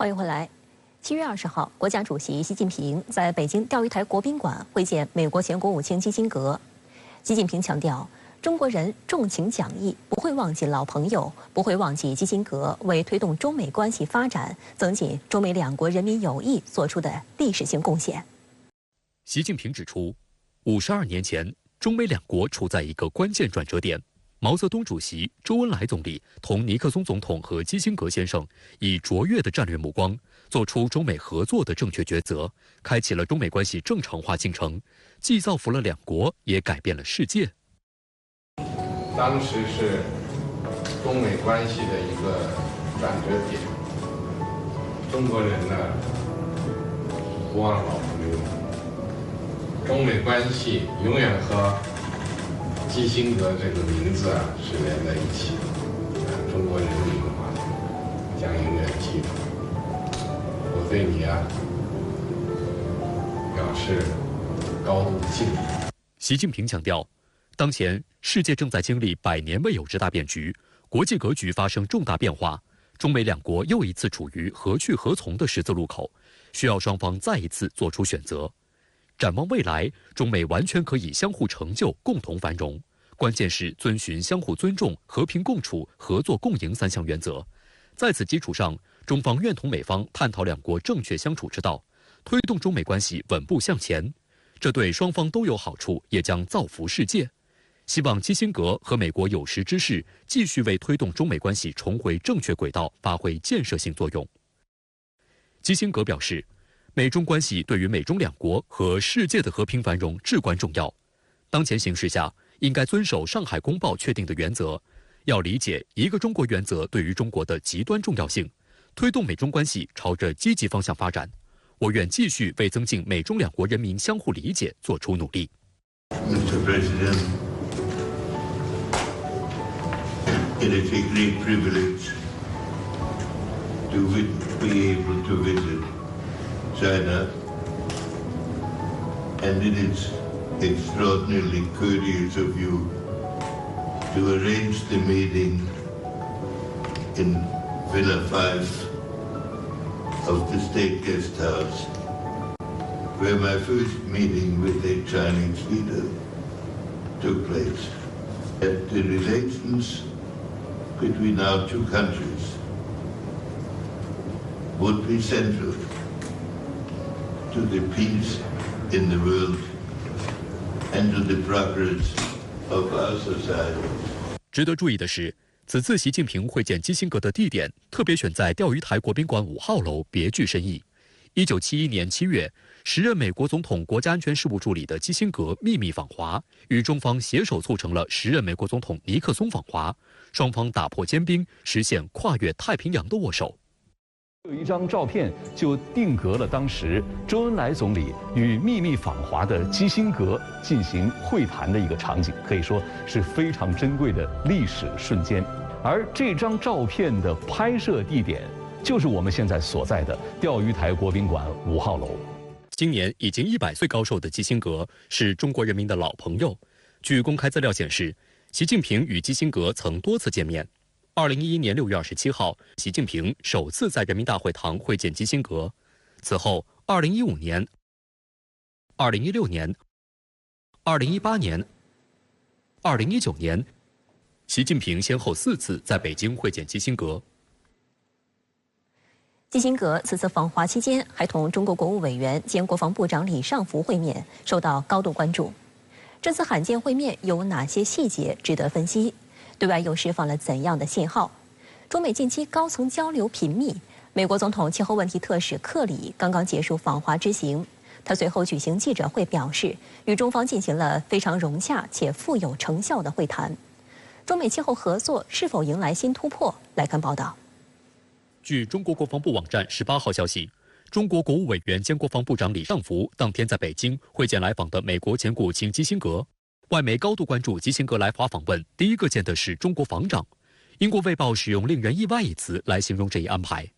欢迎回来。7月20号，国家主席习近平在北京钓鱼台国宾馆会见美国前国务卿基辛格。习近平强调，中国人重情讲义，不会忘记老朋友，不会忘记基辛格为推动中美关系发展、增进中美两国人民友谊做出的历史性贡献。习近平指出，52年前，中美两国处在一个关键转折点。毛泽东主席、周恩来总理同尼克松总统和基辛格先生以卓越的战略目光，做出中美合作的正确抉择，开启了中美关系正常化进程，既造福了两国，也改变了世界。当时是中美关系的一个转折点，中国人呢不忘老朋友，中美关系永远和基辛格这个名字是连在一起的，中国人民将永远记住。我对你表示高度敬意。习近平强调，当前世界正在经历100年未有之大变局，国际格局发生重大变化，中美两国又一次处于何去何从的十字路口，需要双方再一次做出选择。展望未来，中美完全可以相互成就，共同繁荣。关键是遵循相互尊重、和平共处、合作共赢3项原则。在此基础上，中方愿同美方探讨两国正确相处之道，推动中美关系稳步向前。这对双方都有好处，也将造福世界。希望基辛格和美国有识之士继续为推动中美关系重回正确轨道发挥建设性作用。基辛格表示，美中关系对于美中两国和世界的和平繁荣至关重要。当前形势下，应该遵守上海公报确定的原则，要理解一个中国原则对于中国的极端重要性，推动美中关系朝着积极方向发展。我愿继续为增进美中两国人民相互理解做出努力。 Mr. President, it is a great privilege to be able to visit China, and it is extraordinarily courteous of you to arrange the meeting in Villa 5 of the State Guest House, where my first meeting with a Chinese leader took place. That the relations between our two countries would be central to the peace in the world and to the progress of our society. 值得注意的是，此次习近平会见基辛格的地点特别选在钓鱼台国宾馆5号楼，别具深意。1971年7月，时任美国总统国家安全事务助理的基辛格秘密访华，与中方携手促成了时任美国总统尼克松访华，双方打破坚冰，实现跨越太平洋的握手。 有一张照片就定格了当时周恩来总理与秘密访华的基辛格进行会谈的一个场景，可以说是非常珍贵的历史瞬间。而这张照片的拍摄地点就是我们现在所在的钓鱼台国宾馆5号楼。今年已经100岁高寿的基辛格是中国人民的老朋友。据公开资料显示，习近平与基辛格曾多次见面。 2011年6月27号，习近平首次在人民大会堂会见基辛格。此后，2015年、2016年、2018年、2019年，习近平先后4次在北京会见基辛格。基辛格此次访华期间，还同中国国务委员兼国防部长李尚福会面，受到高度关注。这次罕见会面有哪些细节值得分析？ 对外又释放了怎样的信号？中美近期高层交流频密。美国总统气候问题特使克里刚刚结束访华之行，他随后举行记者会，表示与中方进行了非常融洽且富有成效的会谈。中美气候合作是否迎来新突破？来看报道。据中国国防部网站18号消息，中国国务委员兼国防部长李尚福当天在北京会见来访的美国前国务卿基辛格。 外媒高度关注基辛格来华访问，第一个见的是中国防长。英国《卫报》使用“令人意外”一词来形容这一安排。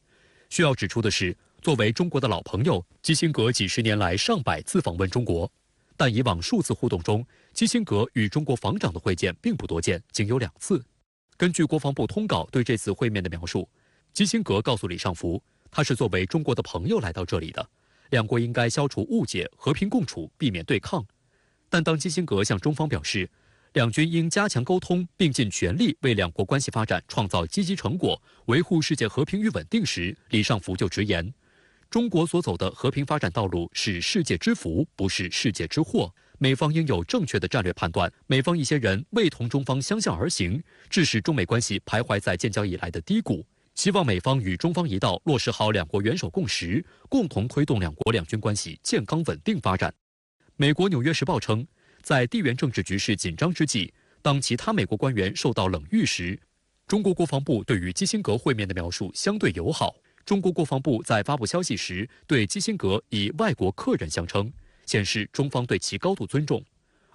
需要指出的是，作为中国的老朋友，基辛格几十年来上百次访问中国，但以往数次互动中，基辛格与中国防长的会见并不多见，仅有2次。根据国防部通稿对这次会面的描述，基辛格告诉李尚福，他是作为中国的朋友来到这里的，两国应该消除误解，和平共处，避免对抗。但当基辛格向中方表示，两军应加强沟通，并尽全力为两国关系发展创造积极成果，维护世界和平与稳定时，李尚福就直言，中国所走的和平发展道路是世界之福，不是世界之祸。美方应有正确的战略判断，美方一些人未同中方相向而行，致使中美关系徘徊在建交以来的低谷。希望美方与中方一道落实好两国元首共识，共同推动两国两军关系健康稳定发展。美国《纽约时报》称，在地缘政治局势紧张之际，当其他美国官员受到冷遇时，中国国防部对于基辛格会面的描述相对友好。中国国防部在发布消息时对基辛格以外国客人相称，显示中方对其高度尊重。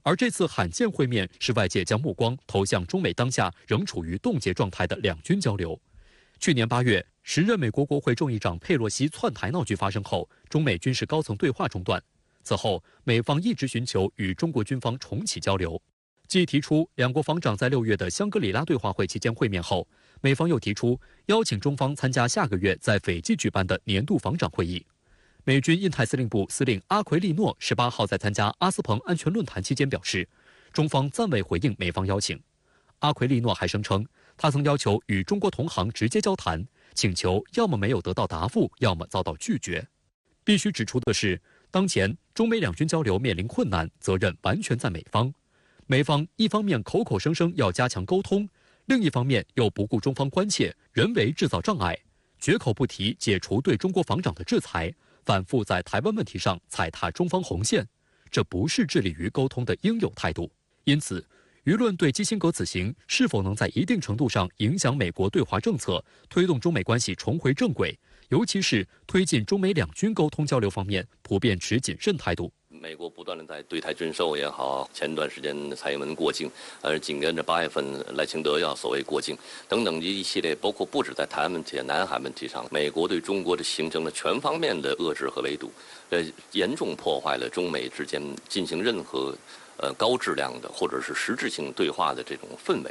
而这次罕见会面是外界将目光投向中美当下仍处于冻结状态的两军交流。去年8月，时任美国国会众议长佩洛西窜台闹剧发生后，中美军事高层对话中断。此后，美方一直寻求与中国军方重启交流。继提出两国防长在6月的香格里拉对话会期间会面后，美方又提出邀请中方参加下个月在斐济举办的年度防长会议。美军印太司令部司令阿奎利诺18号在参加阿斯彭安全论坛期间表示，中方暂未回应美方邀请。阿奎利诺还声称，他曾要求与中国同行直接交谈，请求要么没有得到答复，要么遭到拒绝。必须指出的是，当前中美两军交流面临困难，责任完全在美方。美方一方面口口声声要加强沟通，另一方面又不顾中方关切，人为制造障碍，绝口不提解除对中国防长的制裁，反复在台湾问题上踩踏中方红线，这不是致力于沟通的应有态度。因此，舆论对基辛格此行是否能在一定程度上影响美国对华政策，推动中美关系重回正轨，尤其是推进中美两军沟通交流方面，普遍持谨慎态度。美国不断的在对台军售也好，前段时间蔡英文过境，紧跟着8月份赖清德要所谓过境等等一系列，包括不止在台湾问题、南海问题上，美国对中国的形成了全方面的遏制和围堵，严重破坏了中美之间进行任何高质量的或者是实质性对话的这种氛围。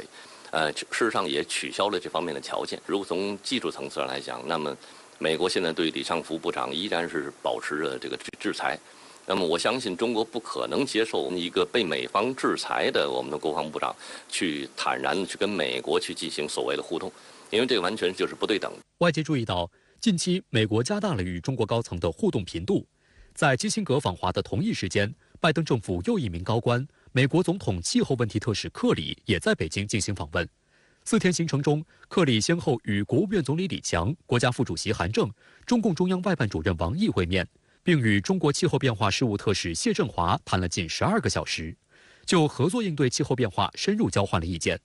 事实上也取消了这方面的条件。如果从技术层次上来讲，那么美国现在对李尚福部长依然是保持着这个制裁。那么我相信中国不可能接受一个被美方制裁的我们的国防部长去坦然的去跟美国去进行所谓的互动，因为这个完全就是不对等。外界注意到，近期美国加大了与中国高层的互动频度。在基辛格访华的同一时间，拜登政府又一名高官，美国总统气候问题特使克里也在北京进行访问。4天行程中，克里先后与国务院总理李强、国家副主席韩正、中共中央外办主任王毅会面，并与中国气候变化事务特使谢振华谈了近12个小时，就合作应对气候变化深入交换了意见。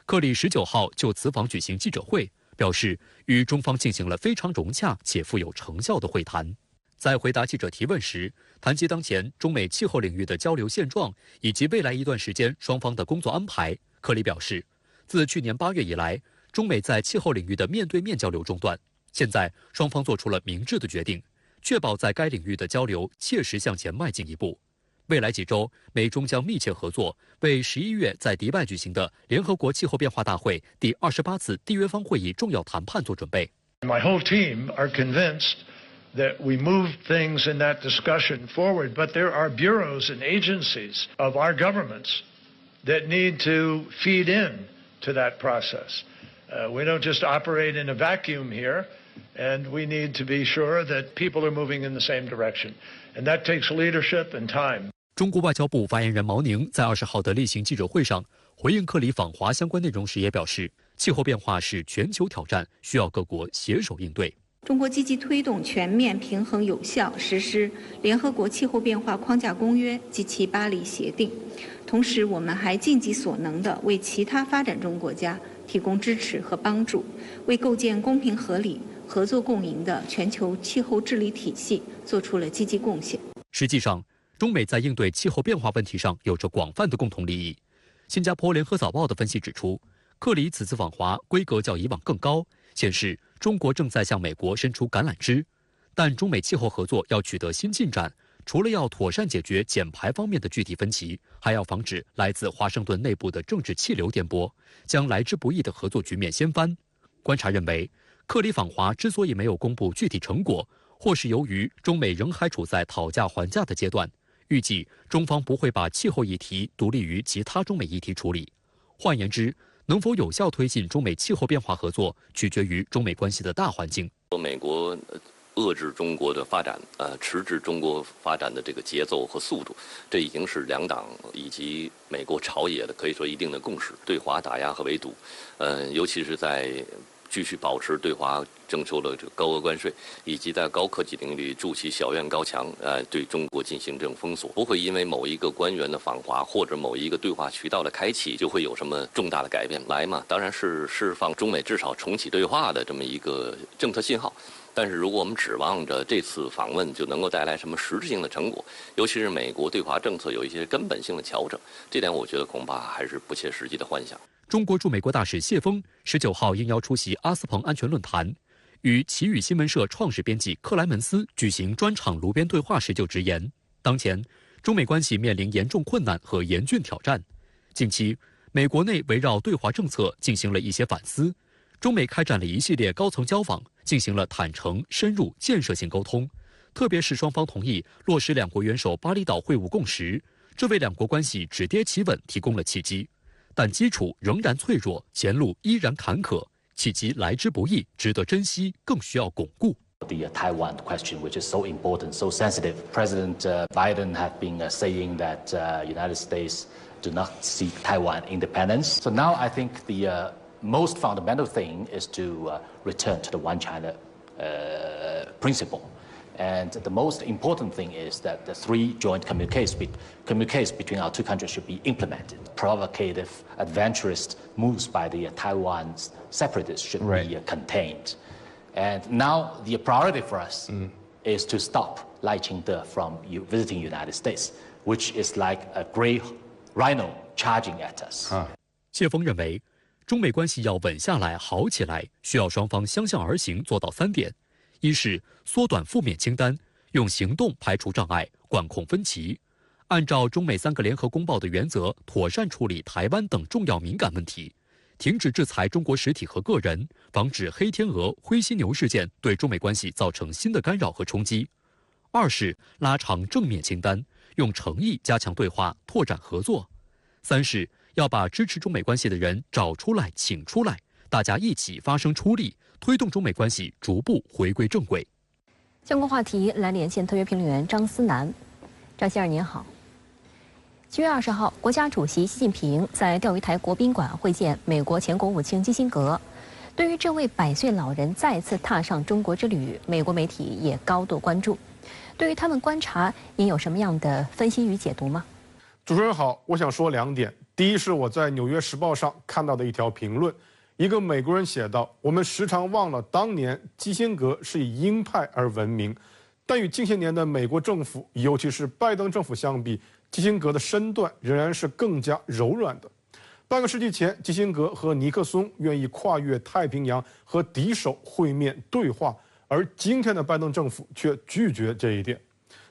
克里19号就此访举行记者会，表示与中方进行了非常融洽且富有成效的会谈。在回答记者提问时，谈及当前中美气候领域的交流现状以及未来一段时间双方的工作安排，克里表示，自去年8月以来，中美在气候领域的面对面交流中断，现在双方做出了明智的决定，确保在该领域的交流切实向前迈进一步。未来几周，美中将密切合作，为11月在迪拜举行的联合国气候变化大会第28次缔约方会议重要谈判做准备。My whole team are convinced that we move things in that discussion forward, but there are bureaus and agencies of our governments that need to feed in to that process. We don't just operate in a vacuum here, and we need to be sure that people are moving in the same direction. And that takes leadership and time. 中国外交部发言人毛宁在20号的例行记者会上回应克里访华相关内容时也表示，气候变化是全球挑战，需要各国携手应对。中国积极推动全面、平衡、有效实施联合国气候变化框架公约及其巴黎协定。同时，我们还尽己所能地为其他发展中国家提供支持和帮助，为构建公平合理、合作共赢的全球气候治理体系做出了积极贡献。实际上，中美在应对气候变化问题上有着广泛的共同利益。新加坡联合早报的分析指出，克里此次访华规格较以往更高，显示中国正在向美国伸出橄榄枝。但中美气候合作要取得新进展，除了要妥善解决减排方面的具体分歧，还要防止来自华盛顿内部的政治气流颠簸，将来之不易的合作局面掀翻。观察认为，克里访华之所以没有公布具体成果，或是由于中美仍还处在讨价还价的阶段，预计中方不会把气候议题独立于其他中美议题处理。换言之，能否有效推进中美气候变化合作，取决于中美关系的大环境。美国遏制中国的发展，迟滞中国发展的这个节奏和速度，这已经是两党以及美国朝野的可以说一定的共识。对华打压和围堵，尤其是在继续保持对华征收了这个高额关税，以及在高科技领域筑起小院高墙，对中国进行这种封锁，不会因为某一个官员的访华或者某一个对话渠道的开启就会有什么重大的改变。来嘛，当然是释放中美至少重启对话的这么一个政策信号。但是如果我们指望着这次访问就能够带来什么实质性的成果，尤其是美国对华政策有一些根本性的调整，这点我觉得恐怕还是不切实际的幻想。中国驻美国大使谢锋19号应邀出席阿斯彭安全论坛，与奇宇新闻社创始编辑克莱门斯举行专场炉边对话时就直言，当前中美关系面临严重困难和严峻挑战。近期，美国内围绕对华政策进行了一些反思，中美开展了一系列高层交往，进行了坦诚、深入、建设性沟通，特别是双方同意落实两国元首巴厘岛会晤共识，这为两国关系止跌企稳提供了契机。但基础仍然脆弱，前路依然坎坷，契机来之不易，值得珍惜，更需要巩固。The Taiwan question, which is so important, so sensitive. President Biden have been saying that United States do not seek Taiwan independence. So now I think the most fundamental thing is to return to the one China principle. And the most important thing is that the three joint communiques between our two countries should be implemented. Provocative, adventurous moves by the Taiwan separatists should be contained. And now the priority for us is to stop Lai Ching-te from visiting the United States, which is like a gray rhino charging at us. 谢锋认为，中美关系要稳下来、好起来，需要双方相向而行，做到3点。一是缩短负面清单，用行动排除障碍，管控分歧，按照中美3个联合公报的原则，妥善处理台湾等重要敏感问题，停止制裁中国实体和个人，防止黑天鹅、灰犀牛事件对中美关系造成新的干扰和冲击。二是拉长正面清单，用诚意加强对话，拓展合作。三是要把支持中美关系的人找出来，请出来，大家一起发声出力，推动中美关系逐步回归正轨。相关话题来连线特约评论员张思南。张先生您好。7月20号，国家主席习近平在钓鱼台国宾馆会见美国前国务卿基辛格。对于这位100岁老人再次踏上中国之旅，美国媒体也高度关注。对于他们观察，您有什么样的分析与解读吗？主持人好，我想说2点。第一是我在《纽约时报》上看到的一条评论，一个美国人写道：“我们时常忘了当年基辛格是以鹰派而闻名，但与近些年的美国政府，尤其是拜登政府相比，基辛格的身段仍然是更加柔软的。半个世纪前，基辛格和尼克松愿意跨越太平洋和敌手会面对话，而今天的拜登政府却拒绝这一点。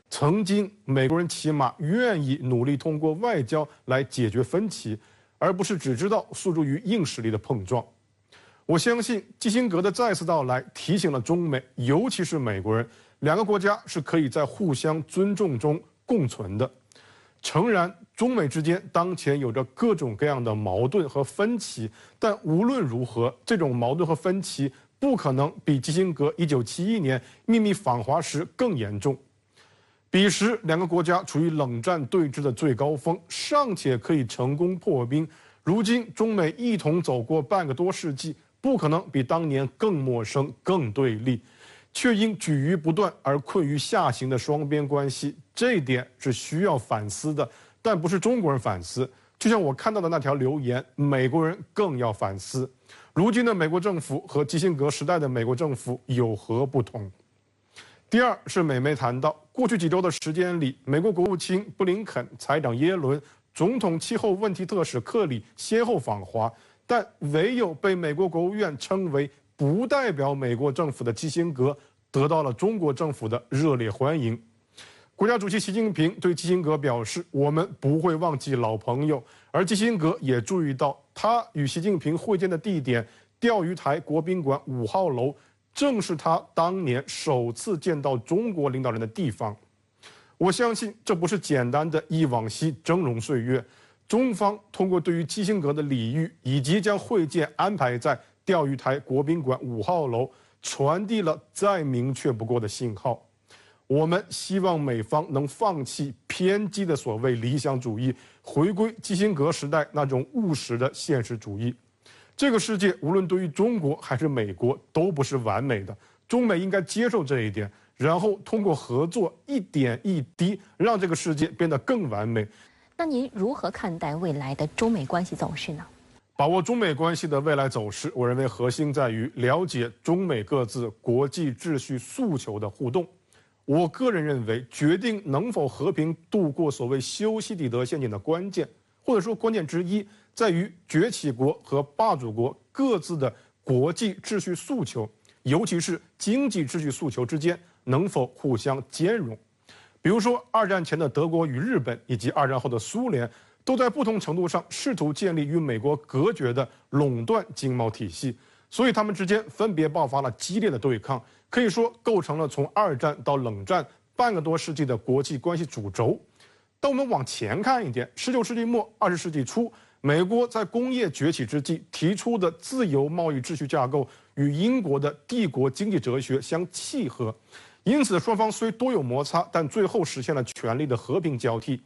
曾经，美国人起码愿意努力通过外交来解决分歧，而不是只知道诉诸于硬实力的碰撞。我相信基辛格的再次到来提醒了中美，尤其是美国人，两个国家是可以在互相尊重中共存的。诚然，中美之间当前有着各种各样的矛盾和分歧，但无论如何，这种矛盾和分歧不可能比基辛格1971年秘密访华时更严重。彼时，两个国家处于冷战对峙的最高峰，尚且可以成功破冰。如今，中美一同走过半个多世纪，不可能比当年更陌生、更对立，却因举于不断而困于下行的双边关系，这一点是需要反思的。但不是中国人反思，就像我看到的那条留言，美国人更要反思。如今的美国政府和基辛格时代的美国政府有何不同？第二是美媒谈到，过去几周的时间里，美国国务卿布林肯、财长耶伦、总统气候问题特使克里先后访华，但唯有被美国国务院称为不代表美国政府的基辛格得到了中国政府的热烈欢迎。国家主席习近平对基辛格表示，我们不会忘记老朋友，而基辛格也注意到，他与习近平会见的地点钓鱼台国宾馆5号楼正是他当年首次见到中国领导人的地方。我相信这不是简单的忆往昔峥嵘岁月，中方通过对于基辛格的礼遇，以及将会见安排在钓鱼台国宾馆5号楼，传递了再明确不过的信号。我们希望美方能放弃偏激的所谓理想主义，回归基辛格时代那种务实的现实主义。这个世界无论对于中国还是美国都不是完美的，中美应该接受这一点，然后通过合作一点一滴让这个世界变得更完美。那您如何看待未来的中美关系走势呢？把握中美关系的未来走势，我认为核心在于了解中美各自国际秩序诉求的互动。我个人认为，决定能否和平度过所谓修昔底德陷阱的关键，或者说关键之一，在于崛起国和霸主国各自的国际秩序诉求，尤其是经济秩序诉求之间能否互相兼容。比如说，二战前的德国与日本，以及二战后的苏联，都在不同程度上试图建立与美国隔绝的垄断经贸体系，所以他们之间分别爆发了激烈的对抗，可以说构成了从二战到冷战半个多世纪的国际关系主轴。但我们往前看一点，19世纪末20世纪初，美国在工业崛起之际提出的自由贸易秩序架构与英国的帝国经济哲学相契合，因此双方虽多有摩擦，但最后实现了权力的和平交替。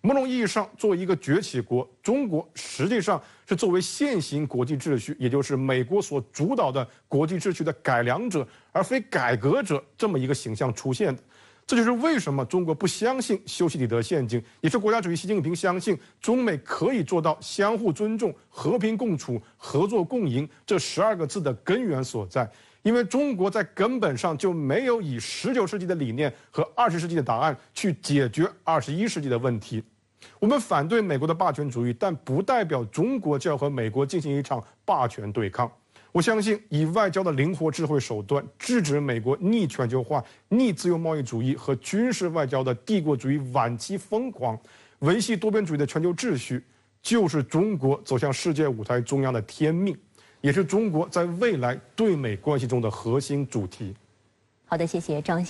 某种意义上，作为一个崛起国，中国实际上是作为现行国际秩序，也就是美国所主导的国际秩序的改良者，而非改革者这么一个形象出现的。这就是为什么中国不相信修昔底德陷阱，也是国家主席习近平相信中美可以做到相互尊重、和平共处、合作共赢这12个字的根源所在。因为中国在根本上就没有以19世纪的理念和20世纪的答案去解决21世纪的问题。我们反对美国的霸权主义，但不代表中国就要和美国进行一场霸权对抗。我相信以外交的灵活智慧手段制止美国逆全球化、逆自由贸易主义和军事外交的帝国主义晚期疯狂，维系多边主义的全球秩序，就是中国走向世界舞台中央的天命，也是中国在未来对美关系中的核心主题。好的，谢谢张